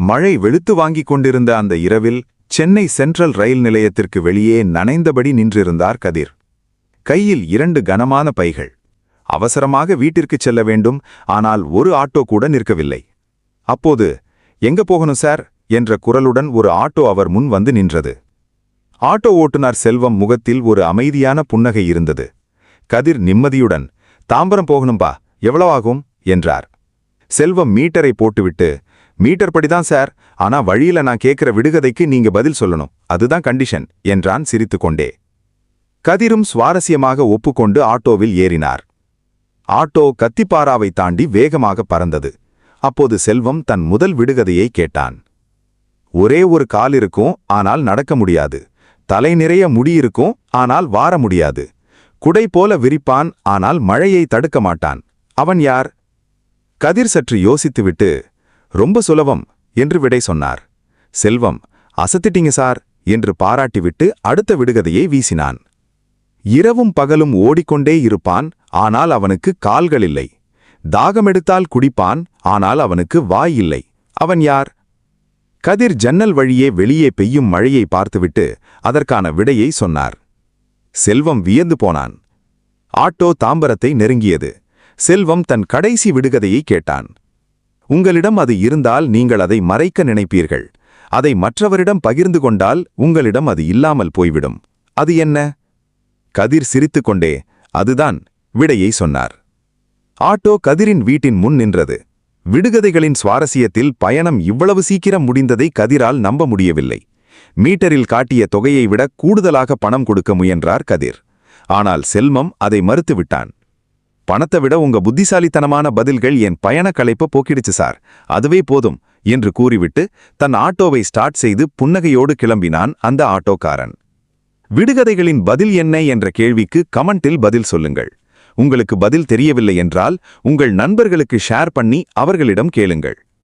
மழை வெளுத்து வாங்கிக் கொண்டிருந்த அந்த இரவில் சென்னை சென்ட்ரல் ரயில் நிலையத்திற்கு வெளியே நனைந்தபடி நின்றிருந்தார் கதிர். கையில் 2 கனமான பைகள். அவசரமாக வீட்டிற்குச் செல்ல வேண்டும். ஆனால் ஒரு ஆட்டோ கூட நிற்கவில்லை. அப்போது, எங்க போகணும் சார் என்ற குரலுடன் ஒரு ஆட்டோ அவர் முன் வந்து நின்றது. ஆட்டோ ஓட்டுநர் செல்வம் முகத்தில் ஒரு அமைதியான புன்னகை இருந்தது. கதிர் நிம்மதியுடன், தாம்பரம் போகணும்பா, எவ்வளவாகும் என்றார். செல்வம் மீட்டரை போட்டுவிட்டு, மீட்டர் படிதான் சார், ஆனா வழியில நான் கேட்கிற விடுகதைக்கு நீங்க பதில் சொல்லணும், அதுதான் கண்டிஷன் என்றான் சிரித்துக்கொண்டே. கதிரும் சுவாரஸ்யமாக ஒப்புக்கொண்டு ஆட்டோவில் ஏறினார். ஆட்டோ கத்திப்பாராவை தாண்டி வேகமாக பறந்தது. அப்போது செல்வம் தன் முதல் விடுகதையை கேட்டான். ஒரே ஒரு கால் இருக்கும், ஆனால் நடக்க முடியாது. தலை நிறைய முடி இருக்கும், ஆனால் வார முடியாது. குடை போல விரிப்பான், ஆனால் மழையை தடுக்க மாட்டான். அவன் யார்? கதிர் சற்று யோசித்துவிட்டு, ரொம்ப சுலபம் என்று விடை சொன்னார். செல்வம், அசத்திட்டீங்க சார் என்று பாராட்டிவிட்டு அடுத்த விடுகதையை வீசினான். இரவும் பகலும் ஓடிக்கொண்டே இருப்பான், ஆனால் அவனுக்கு கால்கள் இல்லை. தாகமெடுத்தால் குடிப்பான், ஆனால் அவனுக்கு வாய் இல்லை. அவன் யார்? கதிர் ஜன்னல் வழியே வெளியே பெய்யும் மழையை பார்த்துவிட்டு அதற்கான விடையை சொன்னார். செல்வம் வியந்து போனான். ஆட்டோ தாம்பரத்தை நெருங்கியது. செல்வம் தன் கடைசி விடுகதையை கேட்டான். உங்களிடம் அது இருந்தால் நீங்கள் அதை மறைக்க நினைப்பீர்கள். அதை மற்றவரிடம் பகிர்ந்து கொண்டால் உங்களிடம் அது இல்லாமல் போய்விடும். அது என்ன? கதிர் சிரித்துக்கொண்டே, அதுதான் விடையை சொன்னார். ஆட்டோ கதிரின் வீட்டின் முன் நின்றது. விடுகதைகளின் சுவாரஸ்யத்தில் பயணம் இவ்வளவு சீக்கிரம் முடிந்ததை கதிரால் நம்ப முடியவில்லை. மீட்டரில் காட்டிய தொகையை விட கூடுதலாக பணம் கொடுக்க முயன்றார் கதிர். ஆனால் செல்வம் அதை மறுத்துவிட்டான். பணத்தை விட உங்க புத்திசாலித்தனமான பதில்கள் என் பயண களைப்ப போக்கிடுச்சு சார், அதுவே போதும் என்று கூறிவிட்டு தன் ஆட்டோவை ஸ்டார்ட் செய்து புன்னகையோடு கிளம்பினான் அந்த ஆட்டோக்காரன். விடுகதைகளின் பதில் என்ன என்ற கேள்விக்கு கமெண்டில் பதில் சொல்லுங்கள். உங்களுக்கு பதில் தெரியவில்லை என்றால் உங்கள் நண்பர்களுக்கு ஷேர் பண்ணி அவர்களிடம் கேளுங்கள்.